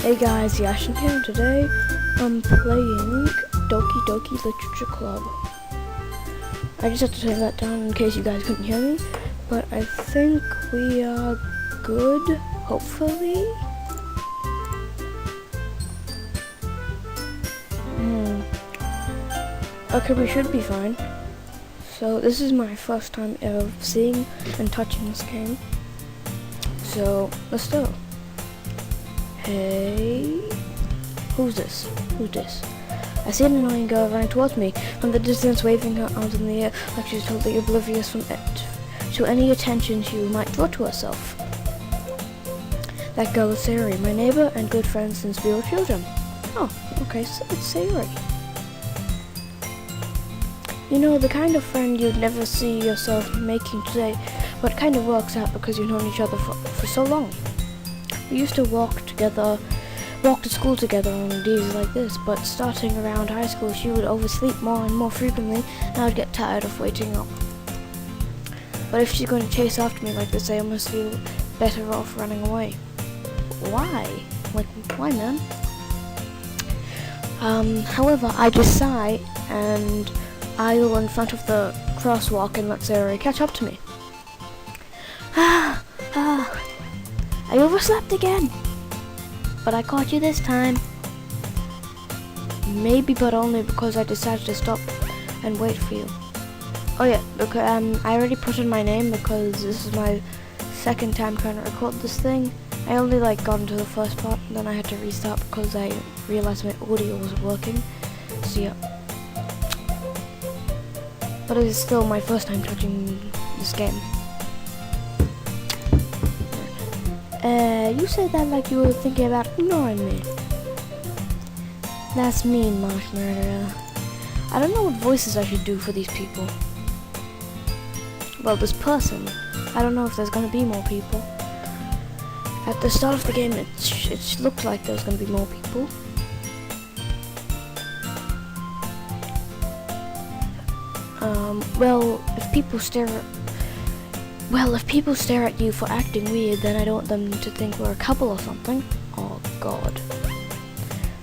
Hey guys, Yashin here, and today I'm playing DokiDoki Literature Club. I just have to turn that down in case you guys couldn't hear me, but I think we are good, hopefully. Okay, we should be fine. So this is my first time ever seeing and touching this game. So let's go. Hey, who's this? Who's this? I see an annoying girl running towards me from the distance, waving her arms in the air like she's totally oblivious to any attention she might draw to herself. That girl is Sayori, my neighbor and good friend since we were children. Oh, okay, so it's Sayori. You know, the kind of friend you'd never see yourself making today, but kind of works out because you've known each other for so long. We used to walk to school together on days like this, but starting around high school she would oversleep more and more frequently, and I would get tired of waiting up. But if she's going to chase after me like this, I almost feel better off running away. Why? Like, why, man? However, I just sigh and idle in front of the crosswalk and let Sarah catch up to me. I overslept again, but I caught you this time. Maybe, but only because I decided to stop and wait for you. Oh yeah, look, I already put in my name because this is my second time trying to record this thing. I only got into the first part, and then I had to restart because I realized my audio wasn't working. So yeah. But it is still my first time touching this game. You said that like you were thinking about ignoring me. That's mean, Marsh Murderer. I don't know what voices I should do for these people. Well, this person. I don't know if there's gonna be more people. At the start of the game, it looked like there was gonna be more people. Well, if people stare at you for acting weird, then I don't want them to think we're a couple or something. Oh god.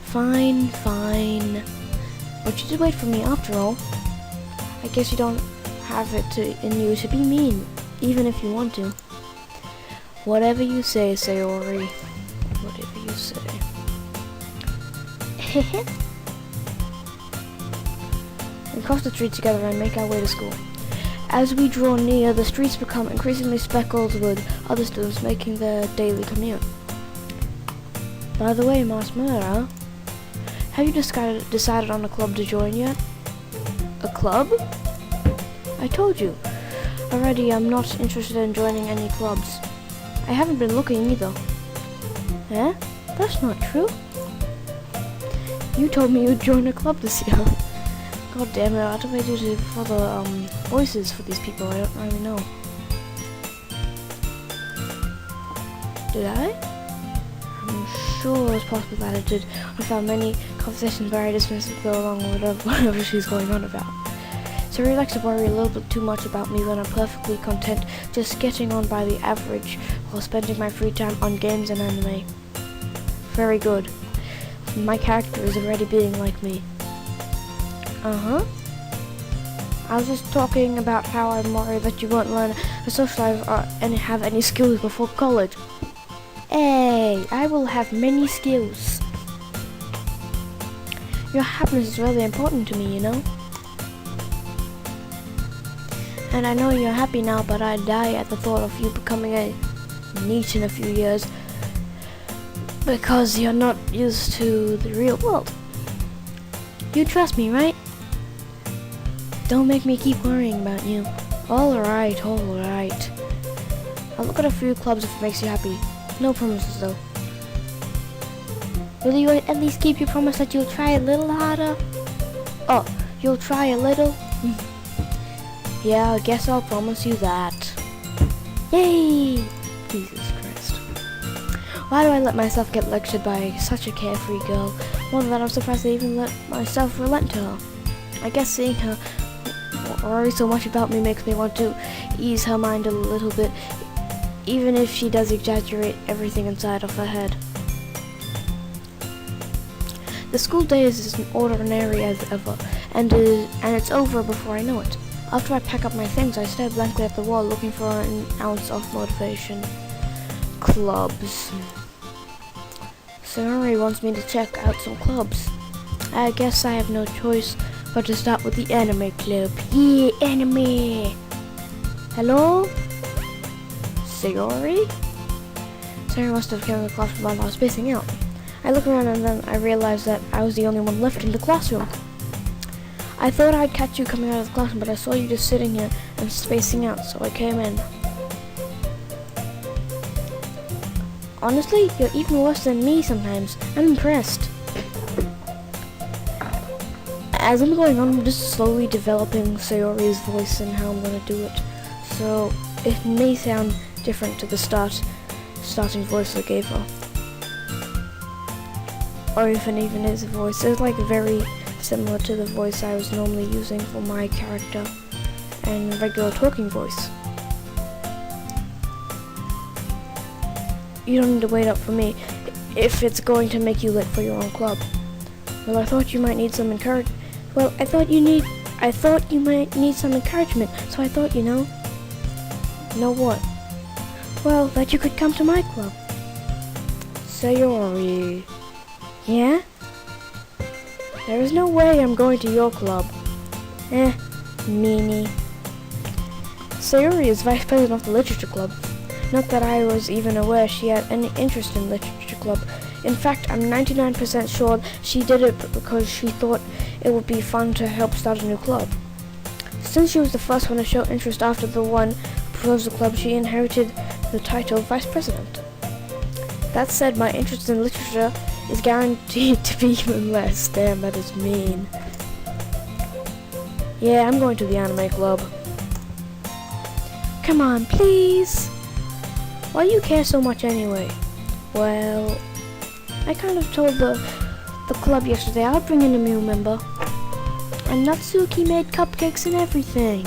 Fine. But you did wait for me after all. I guess you don't have it in you to be mean, even if you want to. Whatever you say, Sayori. Whatever you say. We cross the street together and make our way to school. As we draw near, the streets become increasingly speckled with other students making their daily commute. By the way, Mars Murderer, have you decided on a club to join yet? A club? I told you already I'm not interested in joining any clubs. I haven't been looking either. Eh? That's not true. You told me you'd join a club this year. God damn it, what do I do for the voices for these people? I don't really know. Did I? I'm sure it's possible that I did. I found many conversations where I dismissed it go along with whatever she's going on about. Sari likes to worry a little bit too much about me when I'm perfectly content just getting on by the average while spending my free time on games and anime. Very good. My character is already being like me. I was just talking about how I'm worried that you won't learn to socialize or have any skills before college. Hey, I will have many skills. Your happiness is really important to me, you know? And I know you're happy now, but I'd die at the thought of you becoming a NEET in a few years because you're not used to the real world. You trust me, right? Don't make me keep worrying about you. Alright. I'll look at a few clubs if it makes you happy. No promises though. Will you at least keep your promise that you'll try a little harder? Oh, you'll try a little? Yeah, I guess I'll promise you that. Yay! Jesus Christ. Why do I let myself get lectured by such a carefree girl? More than that, I'm surprised I even let myself relent to her. I guess seeing her worry so much about me makes me want to ease her mind a little bit, even if she does exaggerate everything inside of her head. The school day is as ordinary as ever, and it's over before I know it. After I pack up my things, I stare blankly at the wall looking for an ounce of motivation. Clubs. Sayori wants me to check out some clubs. I guess I have no choice but to start with the anime club. Yeah, anime! Hello? Sayori? Sayori must have come to the classroom while I was spacing out. I look around and then I realized that I was the only one left in the classroom. I thought I'd catch you coming out of the classroom, but I saw you just sitting here and spacing out, so I came in. Honestly, you're even worse than me sometimes. I'm impressed. As I'm going on, I'm just slowly developing Sayori's voice and how I'm going to do it. So, it may sound different to the starting voice I gave her. Or if it even is a voice. It's like very similar to the voice I was normally using for my character and regular talking voice. You don't need to wait up for me if it's going to make you late for your own club. Well, I thought you might need some encouragement. Well, I thought you might need some encouragement, so I thought, Know what? Well, that you could come to my club. Sayori. Yeah? There is no way I'm going to your club. Meanie. Sayori is vice president of the literature club. Not that I was even aware she had any interest in literature club. In fact, I'm 99% sure she did it because she thought it would be fun to help start a new club. Since she was the first one to show interest after the one who proposed the club, she inherited the title vice president. That said, my interest in literature is guaranteed to be even less. Damn, that is mean. Yeah, I'm going to the anime club. Come on, please. Why do you care so much anyway? Well, I kind of told the club yesterday I'll bring in a new member. And Natsuki made cupcakes and everything.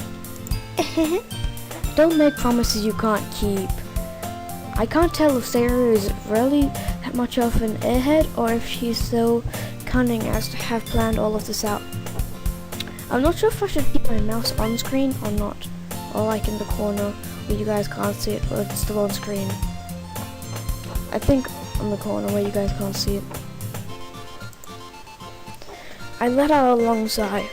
Don't make promises you can't keep. I can't tell if Sayori is really that much of an airhead or if she's so cunning as to have planned all of this out. I'm not sure if I should keep my mouse on screen or not. Or like in the corner where you guys can't see it, but it's still on screen. I think on the corner where you guys can't see it. I let out a long sigh.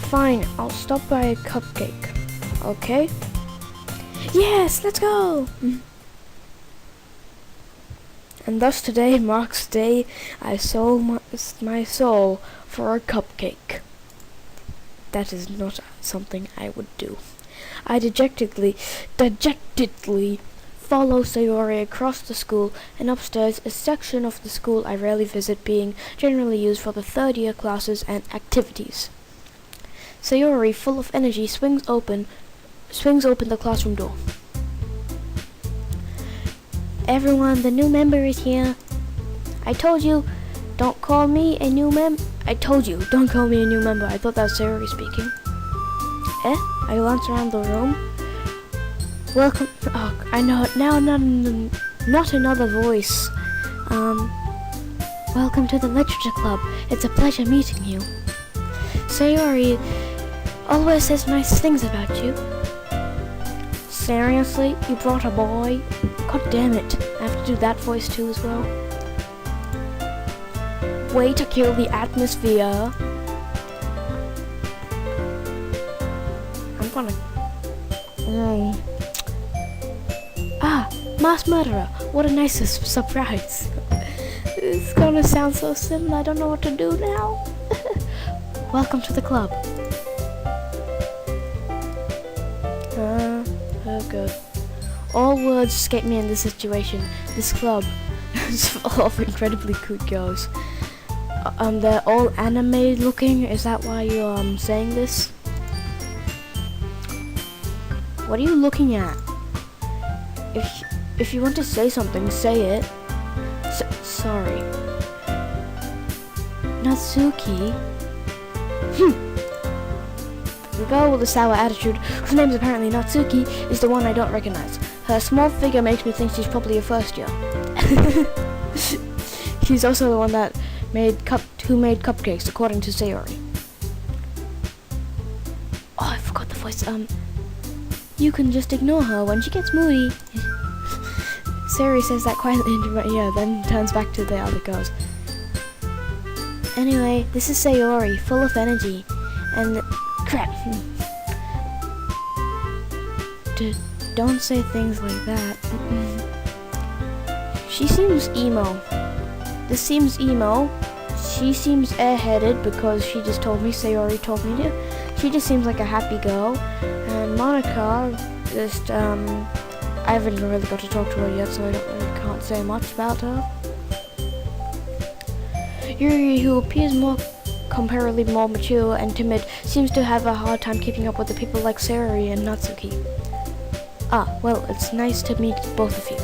Fine, I'll stop by a cupcake. Okay? Yes, let's go! And thus today marks the day I sold my soul for a cupcake. That is not something I would do. I dejectedly follow Sayori across the school and upstairs, a section of the school I rarely visit, being generally used for the third-year classes and activities. Sayori, full of energy, swings open the classroom door. Everyone, the new member is here. I told you, don't call me a new member. I told you, don't call me a new member. I thought that was Sayori speaking. I glance around the room. Welcome. Oh, I know it now. Not another voice. Welcome to the literature club. It's a pleasure meeting you. Sayori always says nice things about you. Seriously? You brought a boy? God damn it. I have to do that voice too as well. Way to kill the atmosphere. I'm gonna... mass murderer. What a nice surprise. It's gonna sound so simple, I don't know what to do now. Welcome to the club. Oh good. All words escape me in this situation. This club is full of incredibly cute girls. They're all anime looking. Is that why you're saying this? What are you looking at? If you want to say something, say it. Sorry. Natsuki? The girl with the sour attitude, whose name is apparently Natsuki, is the one I don't recognize. Her small figure makes me think she's probably a first year. She's also the one that who made cupcakes, according to Sayori. Oh, I forgot the voice. You can just ignore her when she gets moody. Sayori says that quietly into my ear, then turns back to the other girls. Anyway, this is Sayori, full of energy, and crap. Don't say things like that. She seems emo. This seems emo. She seems airheaded because she just told me, Sayori told me to. She just seems like a happy girl. And Monica, just, I haven't really got to talk to her yet, so I can't say much about her. Yuri, who appears comparatively more mature and timid, seems to have a hard time keeping up with the people like Sayori and Natsuki. Ah, well, it's nice to meet both of you.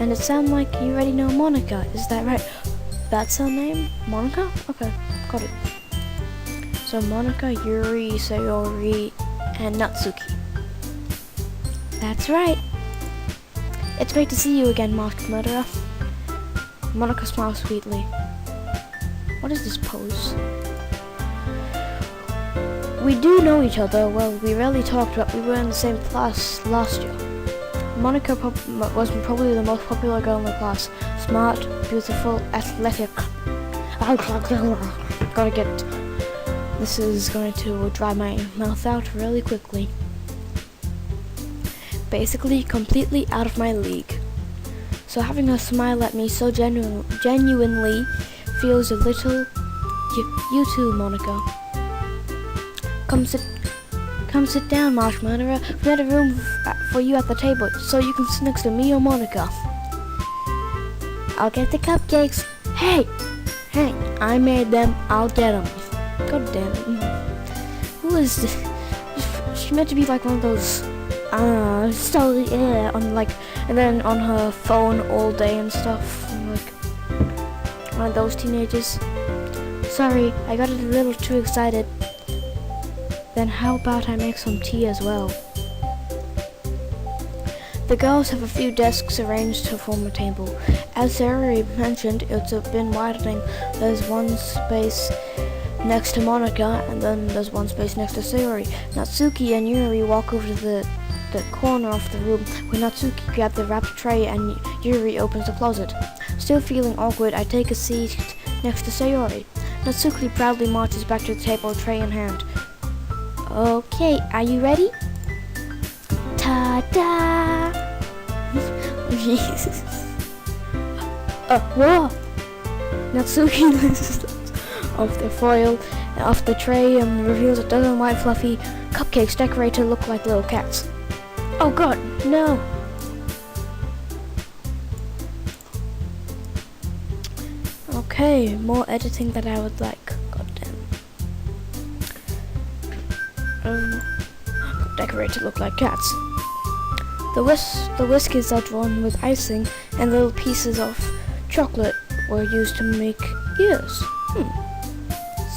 And it sounds like you already know Monica, is that right? That's her name? Monica? Okay, got it. So Monica, Yuri, Sayori, and Natsuki. That's right. It's great to see you again, Masked Murderer. Monica smiles sweetly. What is this pose? We do know each other. Well, we rarely talked, but we were in the same class last year. Monica was probably the most popular girl in the class. Smart, beautiful, athletic. Gotta get... This is going to dry my mouth out really quickly. Basically, completely out of my league. So having her smile at me so genuinely feels a little... You too, Monica. Come sit down, Marsh Murderer. We made a room for you at the table, so you can sit next to me or Monica. I'll get the cupcakes. Hey, I made them. I'll get them. God damn it. Who is this? She meant to be like one of those, on like, and then on her phone all day and stuff. Like, one of those teenagers. Sorry, I got a little too excited. Then how about I make some tea as well? The girls have a few desks arranged to form a table. As Sayori mentioned, it's been widening. There's one space next to Monica, and then there's one space next to Sayori. Natsuki and Yuri walk over to the corner of the room, where Natsuki grabs the wrapped tray and Yuri opens the closet. Still feeling awkward, I take a seat next to Sayori. Natsuki proudly marches back to the table, tray in hand. Okay, are you ready? Ta-da! Jesus. Whoa! Natsuki lifts off the foil, off the tray, and reveals a dozen white fluffy cupcakes decorated to look like little cats. Oh god, no! Okay, more editing than I would like. Decorated to look like cats. The whiskers are drawn with icing, and little pieces of chocolate were used to make ears.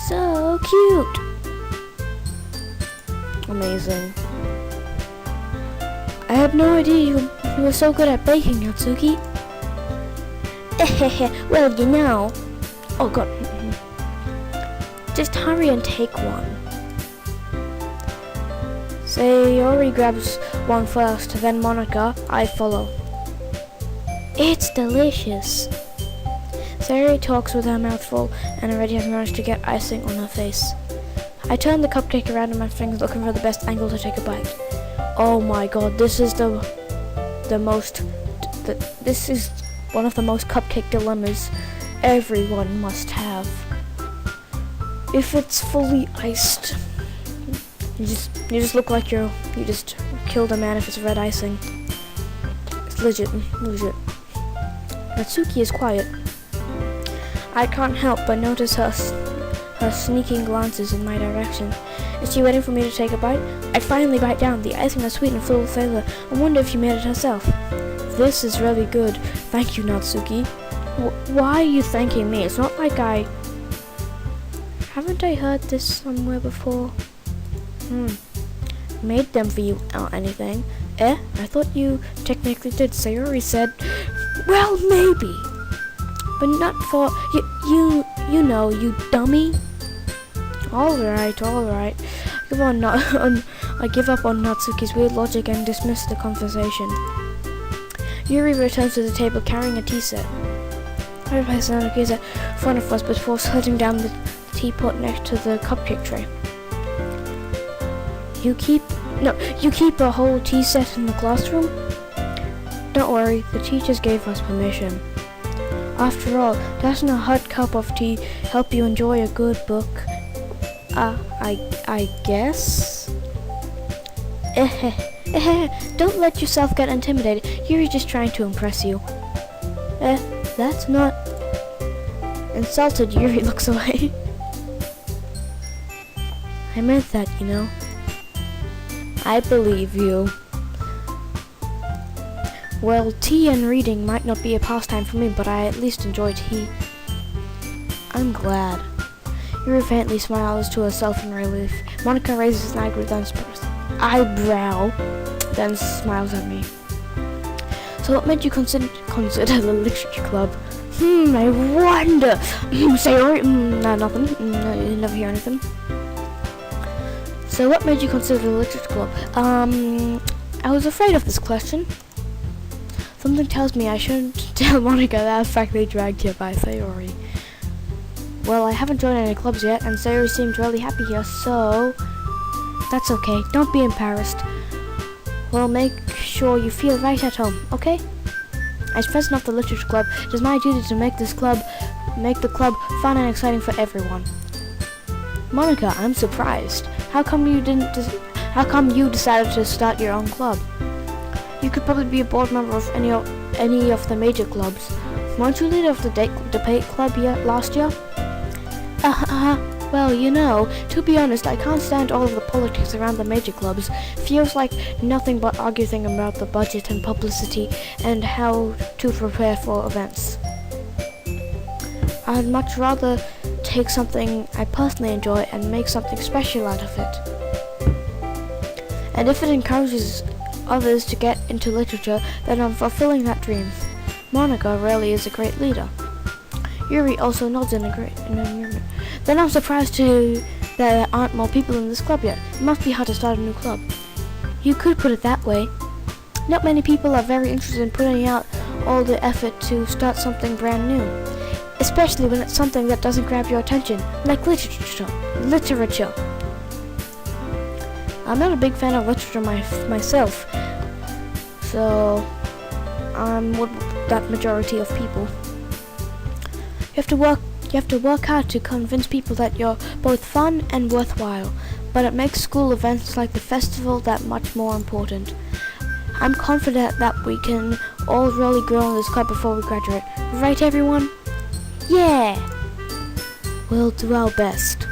So cute! Amazing. I had no idea you were so good at baking, Natsuki. Well, you know. Oh god. Just hurry and take one. Sayori grabs one first, then Monica. I follow. It's delicious. Sayori talks with her mouth full and already has managed to get icing on her face. I turn the cupcake around in my fingers, looking for the best angle to take a bite. Oh my god, this is this is one of the most cupcake dilemmas everyone must have. If it's fully iced, you just look like you just killed a man if it's red icing. It's legit. Natsuki is quiet. I can't help but notice her sneaking glances in my direction. Is she waiting for me to take a bite? I finally bite down. The icing is sweet and full of flavor. I wonder if she made it herself. This is really good. Thank you, Natsuki. Why are you thanking me? It's not like I... Haven't I heard this somewhere before? Made them for you or anything. I thought you technically did. Sayori said, well, maybe. but not for you know, you dummy. All right. I give up on Natsuki's weird logic and dismiss the conversation. Yuri returns to the table carrying a tea set. I place Natsuki's in front of us before setting down the teapot next to the cupcake tray. You keep a whole tea set in the classroom? Don't worry, the teachers gave us permission. After all, doesn't a hot cup of tea help you enjoy a good book? I guess? Don't let yourself get intimidated. Yuri's just trying to impress you. That's not... Insulted, Yuri looks away. I meant that, you know. I believe you. Well, tea and reading might not be a pastime for me, but I at least enjoy tea. I'm glad. Yuri faintly smiles to herself in relief. Monica raises an eyebrow, then smiles at me. So what made you consider the literature club? I wonder. Sayori? No, nothing. No, you never hear anything. So what made you consider the literature club? I was afraid of this question. Something tells me I shouldn't tell Monica that I was practically dragged here by Sayori. Well, I haven't joined any clubs yet, and Sayori seemed really happy here, so... That's okay, don't be embarrassed. Well, make sure you feel right at home, okay? As president of the literature club, it is my duty to make the club fun and exciting for everyone. Monica, I'm surprised. How come you decided to start your own club? You could probably be a board member of any of the major clubs. Weren't you leader of the debate club last year? Well, you know, to be honest, I can't stand all of the politics around the major clubs. Feels like nothing but arguing about the budget and publicity and how to prepare for events. I'd much rather take something I personally enjoy and make something special out of it. And if it encourages others to get into literature, then I'm fulfilling that dream. Monica really is a great leader. Yuri also nods in agreement. Then I'm surprised too that there aren't more people in this club yet. It must be hard to start a new club. You could put it that way. Not many people are very interested in putting out all the effort to start something brand new. Especially when it's something that doesn't grab your attention, like literature. I'm not a big fan of literature myself, so I'm with that majority of people. You have to work hard to convince people that you're both fun and worthwhile, but it makes school events like the festival that much more important. I'm confident that we can all really grow in this club before we graduate. Right, everyone? Yeah! We'll do our best.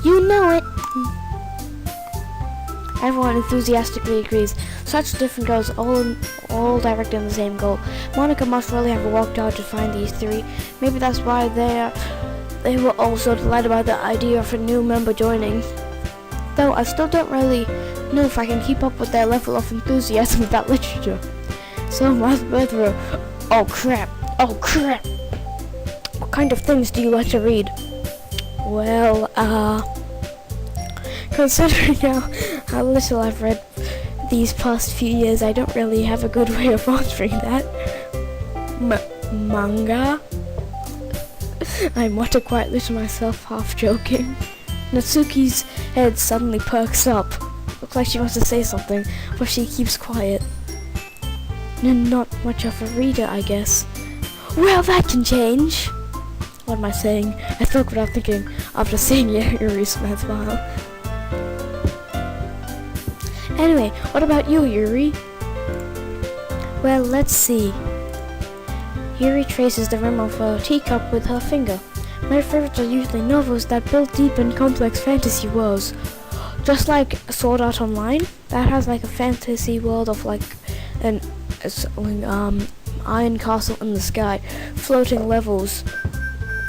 You know it! Everyone enthusiastically agrees. Such different girls, all directed in the same goal. Monica must really have worked hard to find these three. Maybe that's why they were all so delighted by the idea of a new member joining. Though I still don't really know if I can keep up with their level of enthusiasm about literature. So much better. Oh crap! What kind of things do you like to read? Well, considering how little I've read these past few years, I don't really have a good way of answering that. Manga? I mutter quietly to myself, half joking. Natsuki's head suddenly perks up. Looks like she wants to say something, but she keeps quiet. Not much of a reader, I guess. Well, that can change. What am I saying? I spoke without thinking after seeing Yuri's smile. Anyway, what about you, Yuri? Well, let's see. Yuri traces the rim of her teacup with her finger. My favorites are usually novels that build deep and complex fantasy worlds. Just like Sword Art Online, that has like a fantasy world of like an iron castle in the sky, floating levels.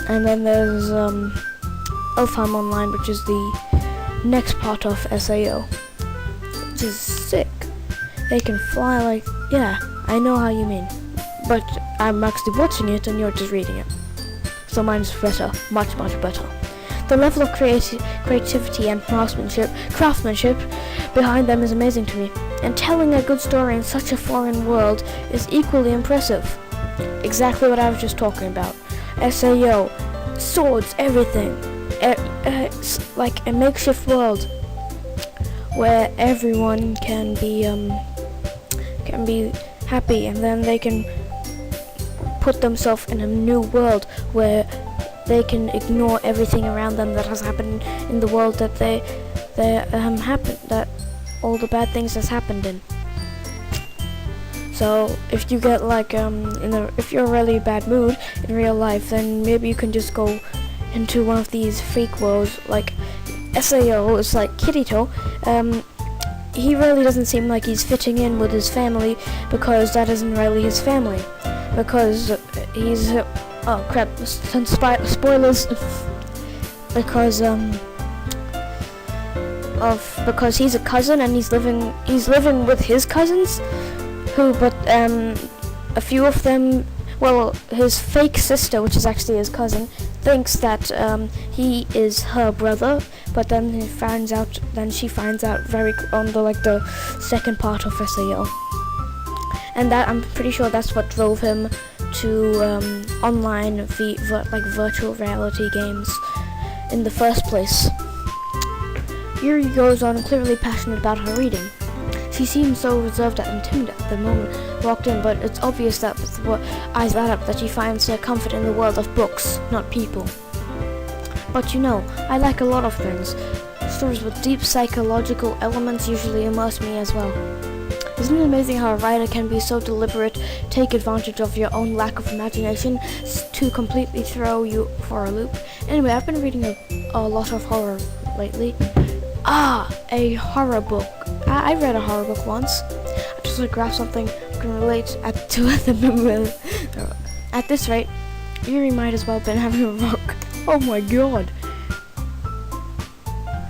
And then there's Elfheim Online, which is the next part of SAO. Which is sick. They can fly like, yeah, I know how you mean. but I'm actually watching it and you're just reading it. So mine's better, much better. The level of creativity and craftsmanship behind them is amazing to me, and telling a good story in such a foreign world is equally impressive. Exactly what I was just talking about. SAO, swords, everything. Like a makeshift world where everyone can be happy, and then they can put themselves in a new world where they can ignore everything around them that has happened in the world that that all the bad things has happened in. So if you get like if you're in a really bad mood in real life, then maybe you can just go into one of these fake worlds like SAO. It's like Kirito. He really doesn't seem like he's fitting in with his family, because that isn't really his family, because he's oh crap, spoilers. Because he's a cousin and he's living with his cousins, but a few of them, well, his fake sister, which is actually his cousin, thinks that he is her brother, but then she finds out very on the second part of SAO, and that I'm pretty sure that's what drove him to online virtual reality games in the first place. Yuri goes on, clearly passionate about her reading. She seems so reserved and timid at the moment walked in, but it's obvious that with what eyes light up that she finds her comfort in the world of books, not people. But I like a lot of things. Stories with deep psychological elements usually immerse me as well. Isn't it amazing how a writer can be so deliberate, take advantage of your own lack of imagination to completely throw you for a loop? Anyway, I've been reading a lot of horror lately. A horror book. I read a horror book once. I just want to grab something I can relate to at the moment. At this rate, Yuri might as well have been having a rock. Oh my god.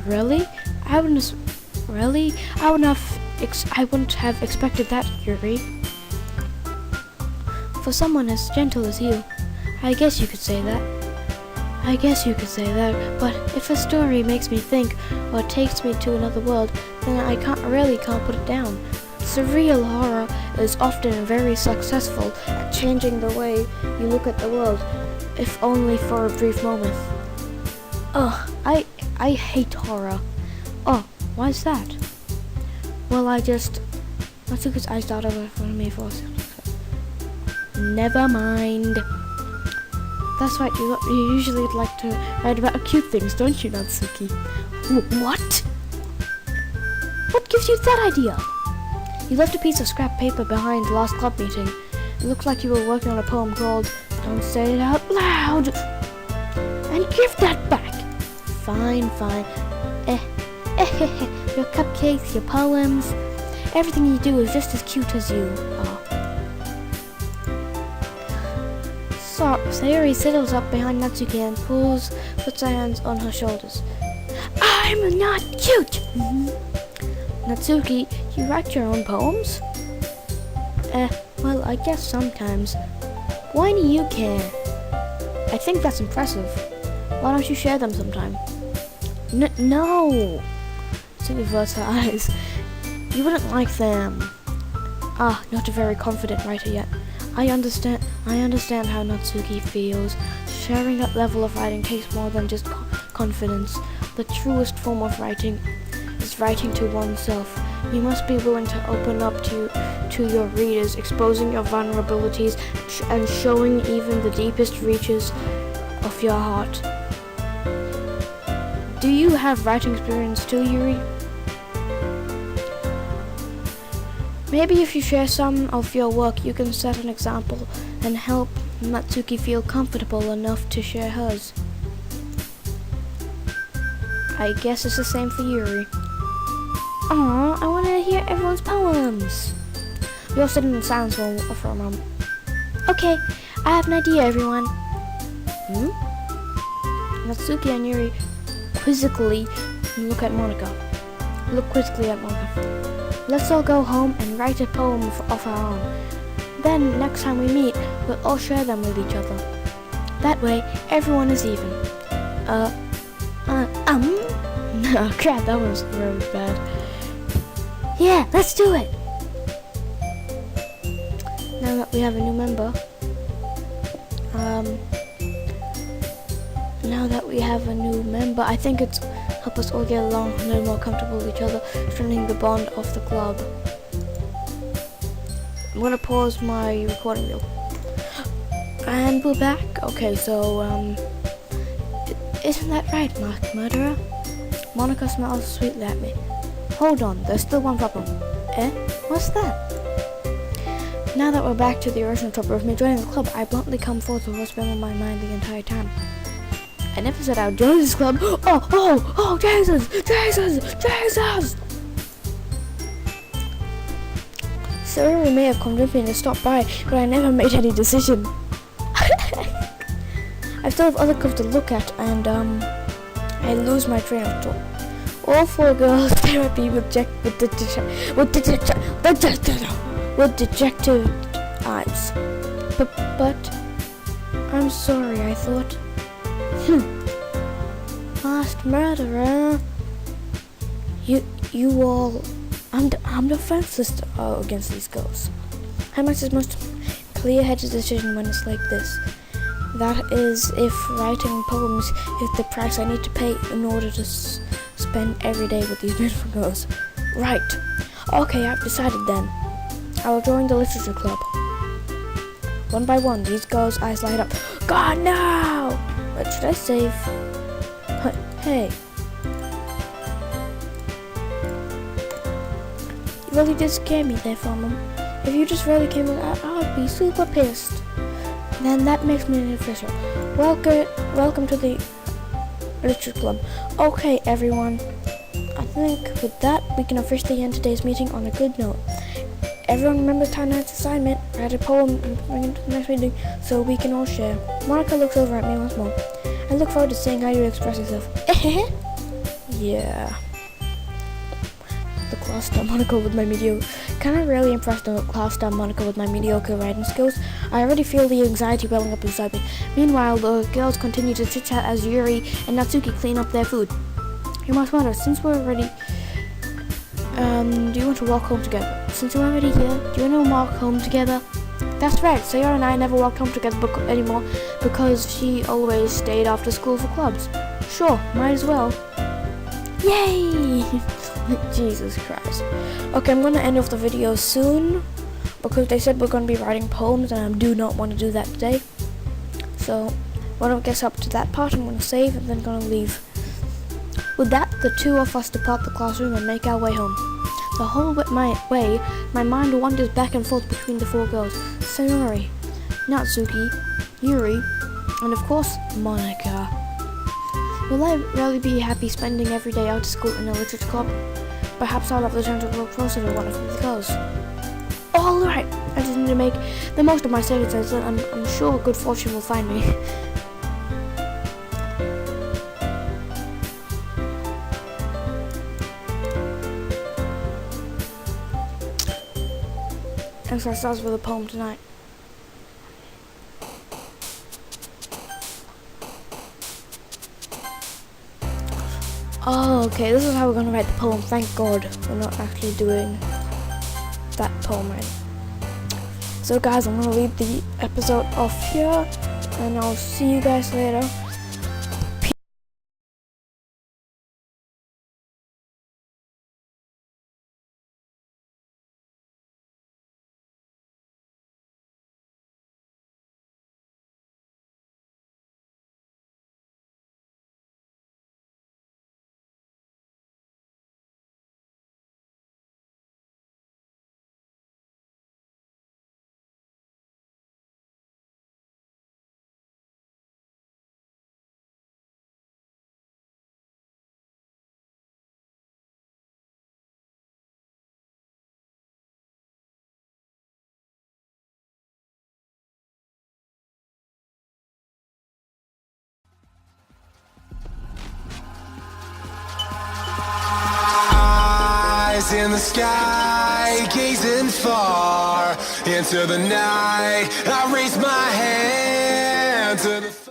Really? I wouldn't have expected that, Yuri. For someone as gentle as you, I guess you could say that. But if a story makes me think or takes me to another world, then I can't put it down. Surreal horror is often very successful at changing the way you look at the world, if only for a brief moment. I hate horror. Oh, why is that? Well, Natsuki's eyes dot over in front of me for a second. Never mind. That's right, you usually like to write about cute things, don't you, Natsuki? What? What gives you that idea? You left a piece of scrap paper behind the last club meeting. It looked like you were working on a poem called Don't Say It Out Loud. And give that back. Fine. Your cupcakes, your poems, everything you do is just as cute as you are. Sayuri settles up behind Natsuki and puts her hands on her shoulders. I'm not cute! Natsuki, you write your own poems? Well, I guess sometimes. Why do you care? I think that's impressive. Why don't you share them sometime? No! Natsuki averts her eyes. You wouldn't like them. Not a very confident writer yet. I understand how Natsuki feels. Sharing that level of writing takes more than just confidence. The truest form of writing is writing to oneself. You must be willing to open up to your readers, exposing your vulnerabilities and showing even the deepest reaches of your heart. Do you have writing experience too, Yuri? Maybe if you share some of your work, you can set an example and help Natsuki feel comfortable enough to share hers. I guess it's the same for Yuri. Aw, I want to hear everyone's poems. We all sit in silence for a moment. Okay, I have an idea, everyone. Natsuki and Yuri quizzically look quizzically at Monica. Let's all go home and write a poem of our own. Then next time we meet, we'll all share them with each other. That way, everyone is even. Oh crap, that was very bad. Yeah, let's do it! Now that we have a new member, I think it's help us all get along a little more comfortable with each other, strengthening the bond of the club. I'm gonna pause my recording though. And we're back. Okay, so, isn't that right, Murderer? Monica smiles sweetly at me. Hold on, there's still one problem. Eh? What's that? Now that we're back to the original topic of me joining the club, I bluntly come forth with what's been on my mind the entire time. I never said I would join this club. Oh, Jesus! Sarah may have convinced me to stop by, but I never made any decision. I still have other clubs to look at, and I lose my train of thought. All 4 girls stare at me with dejected eyes. But I'm sorry, I thought. Masked murderer. You all. I'm defenseless against these girls. I make the most clear-headed decision when it's like this. That is, if writing poems is the price I need to pay in order to spend every day with these beautiful girls. Right. Okay, I've decided then. I will join the literature club. One by one, these girls' eyes light up. God, no! What should I save? Hey. You really did scare me there for a moment. If you just really came I would be super pissed. Then that makes me an official. Welcome to the literature club. Okay, everyone. I think with that, we can officially end today's meeting on a good note. Everyone remember tonight's assignment. Write a poem and bring it to the next meeting so we can all share. Monica looks over at me once more. I look forward to seeing how you express yourself. Yeah. The class star Monica with my mediocre. Kind of really impressed the class star Monica with my mediocre writing skills. I already feel the anxiety welling up inside me. Meanwhile, the girls continue to chit-chat as Yuri and Natsuki clean up their food. You must wonder, since we're already... do you want to walk home together? Since we're already here, do you want to walk home together? That's right, Sayara and I never walked home together anymore because she always stayed after school for clubs. Sure, might as well. Yay! Jesus Christ. Okay, I'm going to end off the video soon because they said we're going to be writing poems and I do not want to do that today. So, when it gets up to that part, I'm going to save and then going to leave. With that, the 2 of us depart the classroom and make our way home. The whole way, my mind wanders back and forth between the 4 girls. Sayori, Natsuki, Yuri, and of course, Monica. Will I really be happy spending every day out of school in a literature club? Perhaps I'll have the chance to grow closer to one of these girls. Alright, I just need to make the most of my savings and I'm sure good fortune will find me. And so I starts with a poem tonight. Oh, okay, this is how we're going to write the poem. Thank God we're not actually doing that poem right. So guys, I'm going to leave the episode off here, and I'll see you guys later. in the sky, gazing far into the night. I raise my hand to the